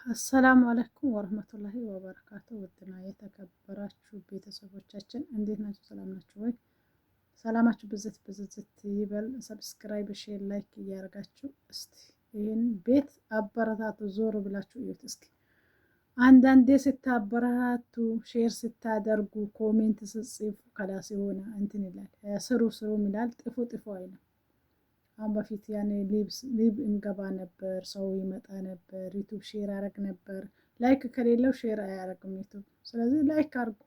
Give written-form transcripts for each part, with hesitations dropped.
አሰላሙ አለይኩም ወረህመቱላሂ ወበረካቱ። ውድና የተከበራችሁ ቤተሰቦቻችን እንዴት ናችሁ? ሰላም ናችሁ ወይ? ሰላማችሁ ብዝት ብዝት ይበል። ሰብስክራይብ፣ ሼር፣ ላይክ እያደረጋችሁ እስቲ ይህን ቤት አበረታቱ። ዞር ብላችሁ እዩት እስኪ። አንዳንዴ ስታበረታቱ፣ ሼር ስታደርጉ፣ ኮሜንት ስጽፉ ከላስ የሆነ እንትን ይላል፣ ስሩ ስሩ ይላል፣ ጥፉ ጥፉ አይልም። አሁን በፊት ያኔ ሊብ እንገባ ነበር፣ ሰው ይመጣ ነበር፣ ዩቱብ ሼር ያደረግ ነበር። ላይክ ከሌለው ሼር አያደርግም ዩቱብ። ስለዚህ ላይክ አድርጉ።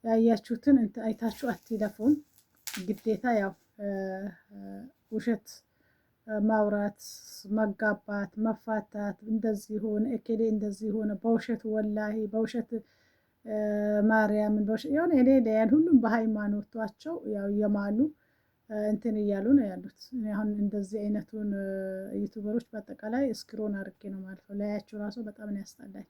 ያያችሁትን አይታችሁ አትለፉን። ግዴታ ያው ውሸት ማውራት፣ መጋባት፣ መፋታት እንደዚህ ሆነ እከሌ እንደዚህ ሆነ በውሸት ወላሂ በውሸት ማርያምን በውሸት የሆነ የሌለ ያን ሁሉም በሃይማኖቷቸው ያው የማሉ እንትን እያሉ ነው ያሉት። አሁን እንደዚህ አይነቱን ዩቱበሮች በአጠቃላይ ስክሮን አድርጌ ነው ማለፈው። ላያችሁ ራሱ በጣም ነው ያስጠላኝ።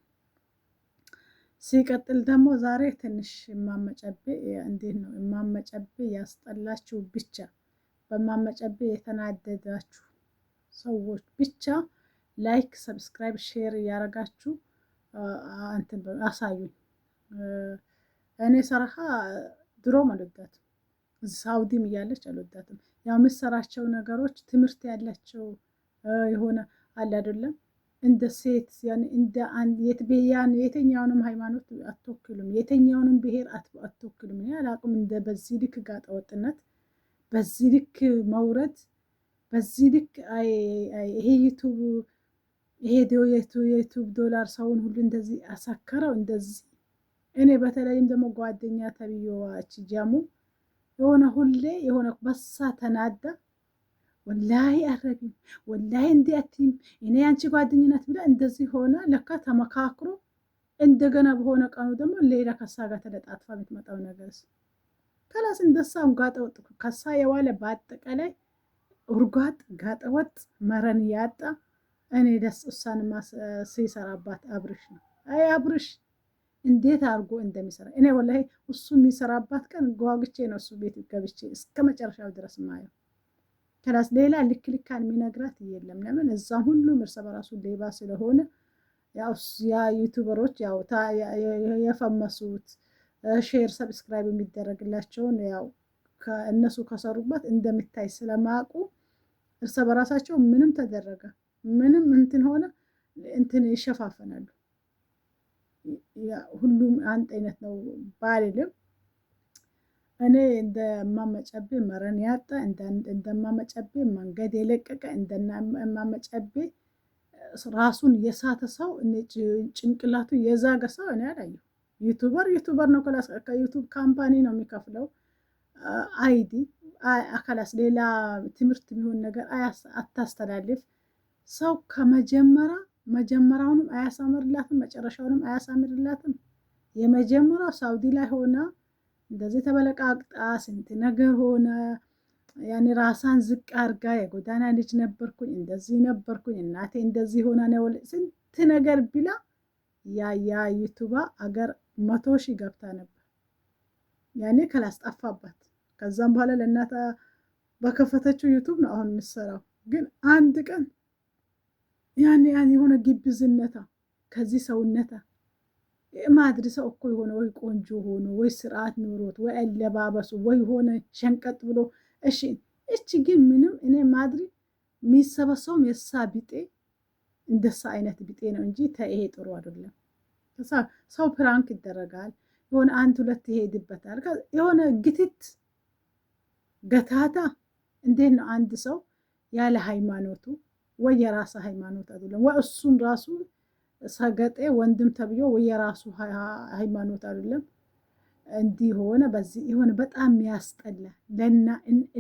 ሲቀጥል ደግሞ ዛሬ ትንሽ እማመጨቤ እንዴት ነው እማመጨቤ ያስጠላችሁ ብቻ በማመጨቤ የተናደዳችሁ ሰዎች ብቻ ላይክ፣ ሰብስክራይብ፣ ሼር እያደረጋችሁ እንትን አሳዩኝ። እኔ ሰራሃ ድሮም አልወዳትም፣ ሳውዲም እያለች አልወዳትም። ያው የምትሰራቸው ነገሮች ትምህርት ያላቸው የሆነ አለ አይደለም፣ እንደ ሴት እንደ አንድ የትኛውንም ሃይማኖት አትወክሉም፣ የትኛውንም ብሔር አትወክሉም። እኔ አላቅም። እንደ በዚህ ልክ ጋጠወጥነት፣ በዚህ ልክ መውረድ፣ በዚህ ልክ ይሄ ዩቱብ ይሄ የዩቱብ ዶላር ሰውን ሁሉ እንደዚህ አሳከረው እንደዚህ። እኔ በተለይም ደግሞ ጓደኛ ተብዬዋች ጀሙ የሆነ ሁሌ የሆነ በሳ ተናዳ ወላሂ አረቢም ወላሂ እንዲ አትይም እኔ አንቺ ጓደኝነት ብላ እንደዚህ ሆነ። ለካ ተመካክሮ እንደገና በሆነ ቀኑ ደግሞ ሌላ ከሳ ጋር ተለጣጥፋ የምትመጣው ነገርስ ከላስ እንደሳም ጋጠወጥ ከሳ የዋለ በአጠቃላይ እርጓጥ ጋጠወጥ መረን ያጣ። እኔ ደስ እሷን ሲሰራባት አብርሽ ነው። አይ አብርሽ እንዴት አድርጎ እንደሚሰራ እኔ ወላሂ እሱ የሚሰራባት ቀን ጓግቼ ነው እሱ ቤት ገብቼ እስከ መጨረሻው ድረስ ማየው። ከላስ ሌላ ልክ ልካን የሚነግራት የለም። ለምን እዛም ሁሉም እርስ በራሱ ሌባ ስለሆነ ያው ያ ዩቱበሮች ያው የፈመሱት ሼር ሰብስክራይብ የሚደረግላቸውን ያው ከእነሱ ከሰሩበት እንደሚታይ ስለማያውቁ እርስ በራሳቸው ምንም ተደረገ ምንም እንትን ሆነ እንትን ይሸፋፈናሉ። ሁሉም አንድ አይነት ነው ባልልም እኔ እንደማመጨቤ መረን ያጣ እንደማመጨቤ መንገድ የለቀቀ እንደማመጨቤ ራሱን የሳተ ሰው ጭንቅላቱ የዛገ ሰው እኔ አላየሁ። ዩቱበር ነው ከዩቱብ ካምፓኒ ነው የሚከፍለው አይዲ አካላስ ሌላ ትምህርት የሚሆን ነገር አታስተላልፍ። ሰው መጀመሪያውንም አያሳምርላትም፣ መጨረሻውንም አያሳምርላትም። የመጀመሪያው ሳውዲ ላይ ሆና እንደዚህ ተበለቃቅጣ ስንት ነገር ሆነ። ያኔ ራሳን ዝቅ አድርጋ የጎዳና ልጅ ነበርኩኝ እንደዚህ ነበርኩኝ እናቴ እንደዚህ ሆና ነው ስንት ነገር ቢላ ያ ዩቱባ አገር 100,000 ገብታ ነበር። ያኔ ከላስጠፋባት ከዛም በኋላ ለእናታ በከፈተችው ዩቱብ ነው አሁን የምትሰራው። ግን አንድ ቀን ያኔ የሆነ ግብዝነታ ከዚህ ሰውነታ ማድሪ ሰው እኮ የሆነ ወይ ቆንጆ ሆኖ ወይ ስርዓት ኖሮት ወይ አለባበሱ ወይ ሆነ ሸንቀጥ ብሎ እቺ ግን ምንም እኔ ማድሪ የሚሰበሰውም የሳ ቢጤ እንደሳ አይነት ቢጤ ነው እንጂ ይሄ ጥሩ አይደለም። ሰው ፕራንክ ይደረጋል የሆነ አንድ ሁለት ይሄድበታል። የሆነ ግትት ገታታ እንዴት ነው አንድ ሰው ያለ ሃይማኖቱ ወይ የራሱ ሃይማኖት አይደለም ወይ እሱም ራሱ ሰገጤ ወንድም ተብዮ ወይ የራሱ ሃይማኖት አይደለም እንዲህ ሆነ። በዚህ የሆነ በጣም ያስጠላ ለና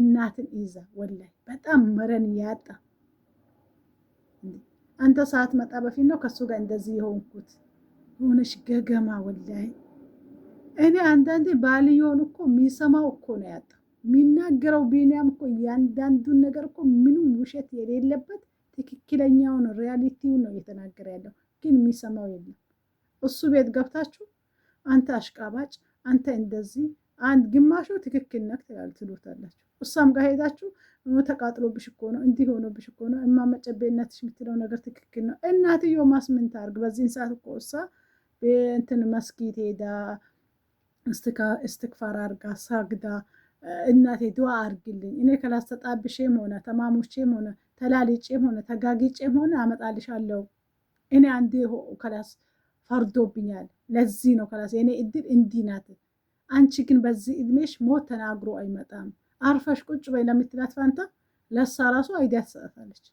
እናትን ይዛ ወላይ በጣም መረን ያጣ። አንተ ሰዓት መጣ በፊት ነው ከሱ ጋር እንደዚህ የሆንኩት ሆነሽ ገገማ ወላይ። እኔ አንዳንዴ ባልየውን እኮ የሚሰማው እኮ ነው ያጣ። የሚናገረው ቢኒያም እኮ ያንዳንዱን ነገር እኮ ምንም ውሸት የሌለበት ትክክለኛውን ሪያሊቲውን ነው እየተናገረ ያለው። ግን የሚሰማው የለም። እሱ ቤት ገብታችሁ አንተ አሽቃባጭ፣ አንተ እንደዚህ አንድ ግማሹ ትክክል ነክ ትሉታላችሁ። እሷም ጋር ሄዳችሁ ተቃጥሎብሽ እኮ ነው እንዲህ ሆኖብሽ እኮ ነው እማመጨቤ እናትሽ የምትለው ነገር ትክክል ነው። እናትዮ ማስምን ታርግ? በዚህን ሰዓት እኮ እሷ እንትን መስጊድ ሄዳ እስትክፋር አርጋ ሳግዳ እናቴ ድዋ አርግልኝ እኔ ከላስተጣብሼም ሆነ ተማሙቼም ሆነ ተላልጬም ሆነ ተጋጊጬም ሆነ አመጣልሻለሁ እኔ አንዴ ከላስ ፈርዶብኛል። ለዚህ ነው ከላስ የኔ እድል እንዲህ ናት። አንቺ ግን በዚህ እድሜሽ ሞት ተናግሮ አይመጣም። አርፈሽ ቁጭ በይ ለምትላት ፋንታ ለሳ ራሱ አይዲያ ትሰጣለች።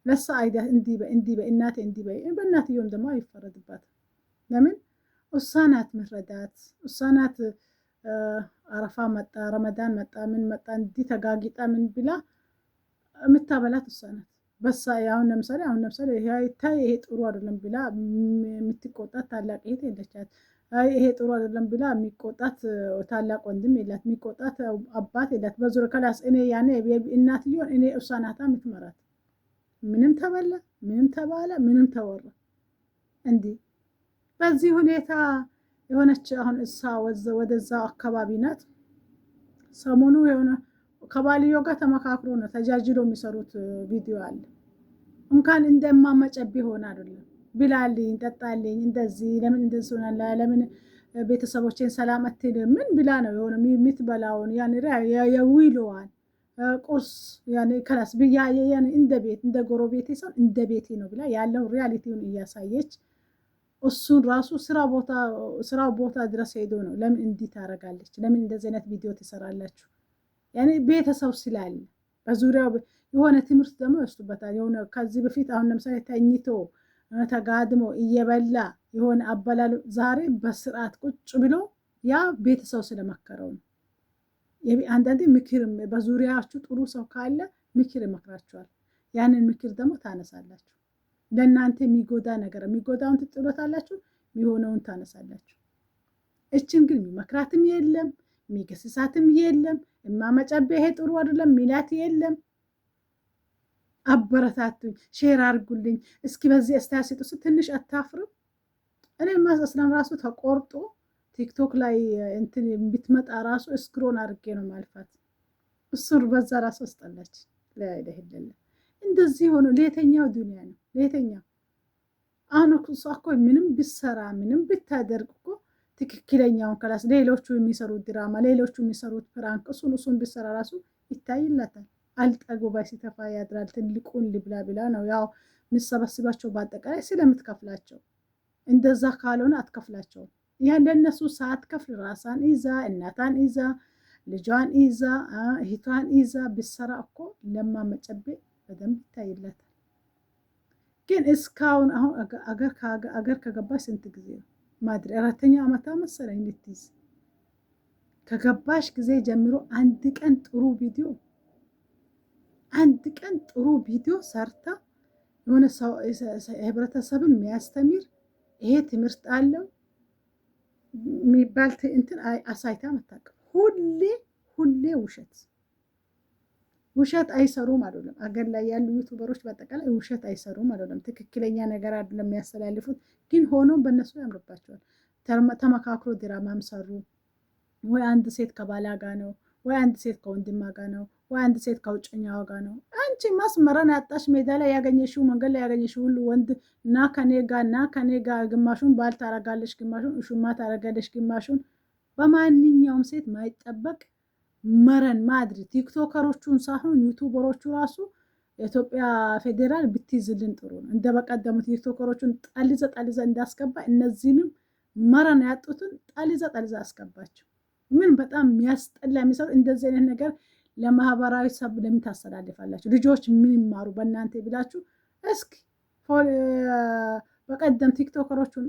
ለሳ አይዲያ እንዲህ በይ እናቴ እንዲህ በይ። በእናትየውም ደግሞ አይፈረድባትም። ለምን እሷ ናት ምረዳት። እሷ ናት አረፋ መጣ ረመዳን መጣ ምን መጣ እንዲህ ተጋጊጣ ምን ብላ የምታበላት እሷ ናት። በሳ አሁን ለምሳሌ ይሄ ጥሩ አይደለም ብላ የምትቆጣት ታላቅ እህት የለቻት። ይሄ ጥሩ አይደለም ብላ የሚቆጣት ታላቅ ወንድም የላት። የሚቆጣት አባት የላት። በዙሪያ ከላስ እኔ ያኔ እናትየውን እኔ እሷ ናታ የምትመራት። ምንም ተበላ ምንም ተባለ ምንም ተወራ እንዲህ በዚህ ሁኔታ የሆነች አሁን እሷ ወደዛ አካባቢ ናት። ሰሞኑ የሆነ ከባልዮ ጋር ተመካክሮ ነው ተጃጅሎ የሚሰሩት ቪዲዮ አለ። እንኳን እንደማመጨብ ሆነ አይደለም ብላልኝ ጠጣልኝ እንደዚህ ለምን እንደዚህ ሆናለ ለምን ቤተሰቦቼን ሰላም አትልም ምን ብላ ነው የሆነ የምትበላውን ያን የዊሎዋን ቁርስ ያን ከላስ ብያ ያን እንደ ቤት እንደ ጎረቤቴ ሰው እንደ ቤቴ ነው ብላ ያለው ሪያሊቲውን እያሳየች እሱን ራሱ ስራ ቦታ ድረስ ሄዶ ነው ለምን እንዲህ ታረጋለች? ለምን እንደዚህ አይነት ቪዲዮ ትሰራላችሁ? ያኔ ቤተሰብ ስላለ በዙሪያው የሆነ ትምህርት ደግሞ ይወስዱበታል። የሆነ ከዚህ በፊት አሁን ለምሳሌ ተኝቶ ተጋድሞ እየበላ የሆነ አበላሉ ዛሬ በስርዓት ቁጭ ብሎ ያ ቤተሰብ ስለመከረው ነው። አንዳንዴ ምክር በዙሪያችሁ ጥሩ ሰው ካለ ምክር ይመክራችኋል። ያንን ምክር ደግሞ ታነሳላችሁ። ለእናንተ የሚጎዳ ነገር የሚጎዳውን ትጥሎታላችሁ፣ የሚሆነውን ታነሳላችሁ። እችን ግን የሚመክራትም የለም የሚገስሳትም የለም። እማመጨቤ ይሄ ጥሩ አይደለም ሚላት የለም። አበረታቱኝ፣ ሼር አርጉልኝ፣ እስኪ በዚህ አስተያየት ስጡ። ትንሽ አታፍርም? እኔ ማስስለም ራሱ ተቆርጦ ቲክቶክ ላይ እንትን ብትመጣ ራሱ እስክሮን አድርጌ ነው ማልፋት። እሱር በዛ ራሱ አስጠላች። ለይደህደለ እንደዚህ ሆኖ ለየተኛው ዱንያ ነው ለየተኛው። አሁን እሷ እኮ ምንም ብሰራ ምንም ብታደርግ እኮ ትክክለኛውን ከላስ ሌሎቹ የሚሰሩት ድራማ ሌሎቹ የሚሰሩት ፕራንክ እሱን ብሰራ ራሱ ይታይላታል። አልጠግባይ ሲተፋ ያድራል። ትልቁን ልብላ ብላ ነው ያው የምትሰበስባቸው በአጠቃላይ ስለምትከፍላቸው። እንደዛ ካልሆነ አትከፍላቸውም። ያ እንደነሱ ሳትከፍል ራሳን ይዛ እናታን ይዛ ልጇን ይዛ እህቷን ይዛ ብሰራ እኮ ለማመጨቤ በደንብ ይታይላታል። ግን እስካሁን አሁን አገር ከገባሽ ስንት ጊዜ ነው ማድሪ? 4ኛ ዓመቷ መሰለኝ ልትይዝ። ከገባሽ ጊዜ ጀምሮ አንድ ቀን ጥሩ ቪዲዮ ሰርታ የሆነ ሰው ህብረተሰብን የሚያስተምር ይሄ ትምህርት አለው የሚባል እንትን አሳይታ መታቀም። ሁሌ ውሸት አይሰሩም አይደለም። አገር ላይ ያሉ ዩቱበሮች በአጠቃላይ ውሸት አይሰሩም አይደለም። ትክክለኛ ነገር አይደለም የሚያስተላልፉት። ግን ሆኖም በእነሱ ያምርባቸዋል። ተመካክሮ ድራማም ሰሩ። ወይ አንድ ሴት ከባላ ጋ ነው፣ ወይ አንድ ሴት ከወንድማ ጋ ነው፣ ወይ አንድ ሴት ከውጭኛዋ ጋ ነው። አንቺ ማስመረን ያጣሽ ሜዳ ላይ ያገኘሽው መንገድ ላይ ያገኘሽው ሁሉ ወንድ እና ከኔ ጋ ግማሹን ባል ታረጋለሽ፣ ግማሹን እሹማ ታረጋለሽ፣ ግማሹን በማንኛውም ሴት ማይጠበቅ መረን ማድሪ ቲክቶከሮቹን ሳይሆን ዩቱበሮቹ ራሱ የኢትዮጵያ ፌዴራል ብትይዝልን ጥሩ ነው። እንደ በቀደሙት ቲክቶከሮቹን ጠልዘ እንዳስገባ እነዚህንም መረን ያጡትን ጠልዘ አስገባቸው። ምን በጣም የሚያስጠላ የሚሰሩ እንደዚህ አይነት ነገር ለማህበራዊ ሰብ ለምን ታስተላልፋላችሁ? ልጆች ምን ይማሩ በእናንተ ብላችሁ እስኪ በቀደም ቲክቶከሮቹን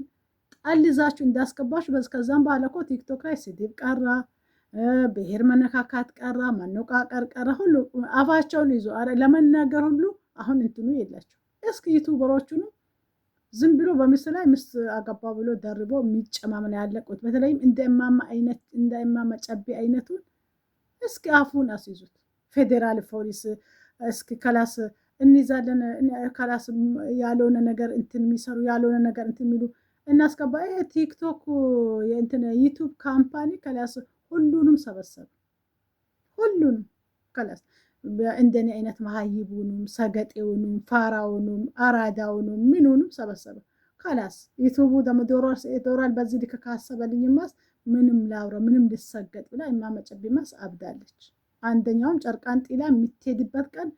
ጠልዛችሁ እንዳስገባችሁ ከዛም በኋላ እኮ ቲክቶክ ላይ ስድብ ቀራ፣ ብሔር መነካካት ቀራ፣ ማነቃቀር ቀራ። ሁሉ አፋቸውን ይዞ ለመናገር ሁሉ አሁን እንትኑ የላቸው። እስኪ ዩቱበሮቹኑ ዝም ብሎ በምስል ላይ ምስት አገባ ብሎ ደርቦ የሚጨማምን ያለቁት በተለይም እንደ እማማ ጨቤ አይነቱን እስኪ አፉን አስይዙት። ፌዴራል ፖሊስ እስኪ ከላስ እንይዛለን ከላስ ያልሆነ ነገር እንትን የሚሰሩ ያልሆነ ነገር እንትን የሚሉ እናስገባ። ይሄ ቲክቶክ የእንትን ዩቱብ ካምፓኒ ከላስ ሁሉንም ሰበሰበ። ሁሉንም ከላስ እንደኔ አይነት መሀይቡንም ሰገጤውንም ፋራውንም አራዳውንም ምኑንም ሰበሰበ። ከላስ ዩቱቡ ደግሞ ዶራል በዚህ ልክ ካሰበልኝማስ ምንም ላውራ ምንም ልሰገጥ ብላ እማማ ጨቤማስ አብዳለች። አንደኛውም ጨርቃን ጢላ የምትሄድበት ቀን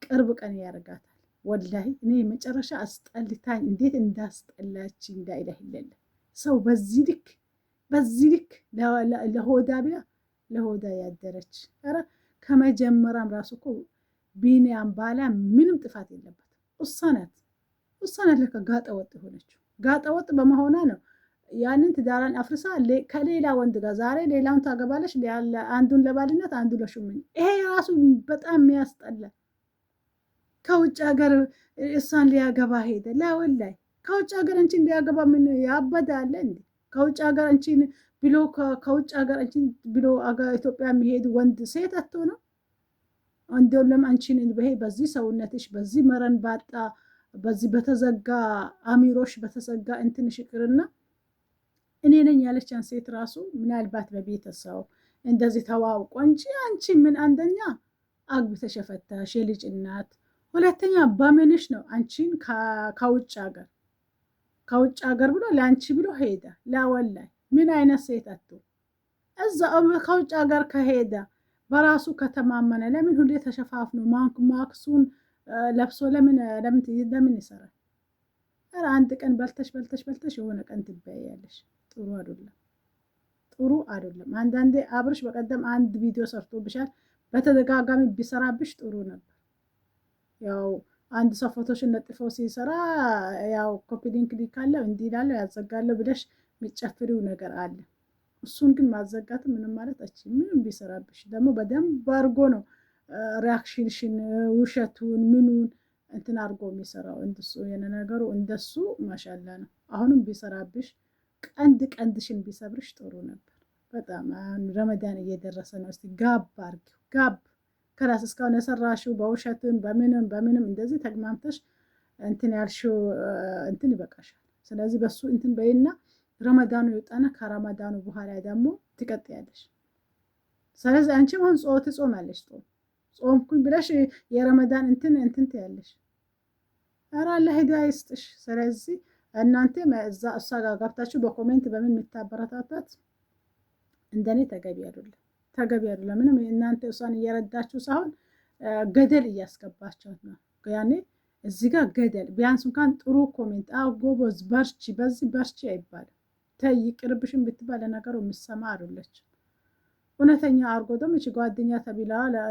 ቅርብ ቀን ያደርጋታል። ወላሂ እኔ መጨረሻ አስጠልታኝ እንዴት እንዳስጠላች እንዳይለህ ይለለ ሰው በዚህ ልክ ለሆዳ ብላ ለሆዳ ያደረች። ኧረ ከመጀመሪያም ራሱ እኮ ቢኒያም ባላ ምንም ጥፋት የለበት። እሷ ናት ለካ ጋጠ ወጥ የሆነችው። ጋጠ ወጥ በመሆኗ ነው ያንን ትዳራን አፍርሳ ከሌላ ወንድ ጋር ዛሬ ሌላውን ታገባለች። አንዱን ለባልነት አንዱ ለሹምኝ። ይሄ ራሱ በጣም የሚያስጠላ። ከውጭ ሀገር እሷን ሊያገባ ሄደ። ላወላይ ከውጭ ሀገር አንቺን ሊያገባ ምን ያበደ አለ እንዴ? ከውጭ ሀገር አንቺን ብሎ ከውጭ ሀገር አንቺን ብሎ ኢትዮጵያ የሚሄድ ወንድ ሴት አቶ ነው። እንደውም አንቺን በዚህ ሰውነትሽ በዚህ መረን ባጣ በዚህ በተዘጋ አሚሮሽ በተዘጋ እንትንሽ ይቅርና እኔ ነኝ ያለቻን ሴት ራሱ ምናልባት በቤተሰብ እንደዚህ ተዋውቆ እንጂ አንቺ ምን አንደኛ አግብተሽ የፈታሽ የልጅ እናት፣ ሁለተኛ በምንሽ ነው አንቺን ከውጭ ሀገር ብሎ ለአንቺ ብሎ ሄደ። ላወላይ ምን አይነት ሴት አቶ እዛ ከውጭ ሀገር ከሄደ በራሱ ከተማመነ ለምን ሁሌ ተሸፋፍኖ ማክሱን ለብሶ ለምን ይሰራል? ኧረ አንድ ቀን በልተሽ የሆነ ቀን ትበያለሽ። ጥሩ አይደለም። አንዳንዴ አብርሽ በቀደም አንድ ቪዲዮ ሰርቶብሻል። በተደጋጋሚ ቢሰራብሽ ጥሩ ነበር። ያው አንድ ሰው ፎቶሽን ለጥፈው ሲሰራ ያው ኮፒ ሊንክ ሊካለው እንዲህ ላለው ያዘጋለው ብለሽ የሚጨፍሪው ነገር አለ። እሱን ግን ማዘጋት ምንም ማለት ምንም ቢሰራብሽ ደግሞ በደንብ አድርጎ ነው ሪያክሽንሽን ውሸቱን ምኑን እንትን አድርጎ የሚሰራው። እንደሱ ነገሩ እንደሱ ማሻላ ነው። አሁንም ቢሰራብሽ ቀንድሽን ቢሰብርሽ ጥሩ ነበር። በጣም ረመዳን እየደረሰ ነው። እስቲ ጋብ አድርጊው ጋብ ከራስ እስካሁን የሰራሽው በውሸትን በምንም እንደዚህ ተግማምተሽ እንትን ያልሽው እንትን ይበቃሻል። ስለዚህ በሱ እንትን በይና ረመዳኑ ይወጣና ከረመዳኑ በኋላ ደግሞ ትቀጥያለሽ። ስለዚህ አንቺም አሁን ትጾማለሽ። ጾምኩኝ ብለሽ የረመዳን እንትን ትያለሽ። ኧረ አላህ ሂዳያ ይስጥሽ። ስለዚህ እናንተ እሷ ጋር ገብታችሁ በኮሜንት በምን የምታበረታታት እንደኔ ተገቢ አይደለም። ምንም እናንተ እሷን እየረዳችሁ ሳይሆን ገደል እያስገባችኋት ነው። ያኔ እዚህ ጋር ገደል ቢያንስ እንኳን ጥሩ ኮሜንት ጎበዝ በርቺ፣ በዚህ በርቺ አይባልም። ተይ ቅርብሽን ብትባል ለነገሩ የምትሰማ አይደለች። እውነተኛ አርጎ ደግሞ እቺ ጓደኛ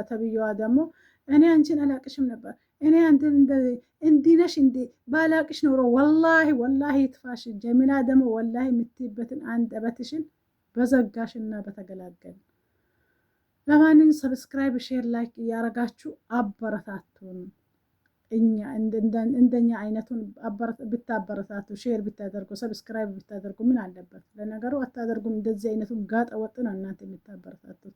ተብዬዋ ደግሞ እኔ አንቺን አላቅሽም ነበር እኔ አንተን እንዲነሽ እንዲ ባላቅሽ ኖሮ ወላሂ ትፋሽ። ጀሚላ ደግሞ ወላሂ የምትይበትን አንደበትሽን በዘጋሽና በተገላገል። ለማንኛውም ሰብስክራይብ፣ ሼር፣ ላይክ እያረጋችሁ አበረታቱን። እኛ እንደኛ አይነቱን ብታበረታቱ፣ ሼር ብታደርጉ፣ ሰብስክራይብ ብታደርጉ ምን አለበት? ለነገሩ አታደርጉም። እንደዚህ አይነቱን ጋጠ ወጥ ነው እናንተ የምታበረታቱት።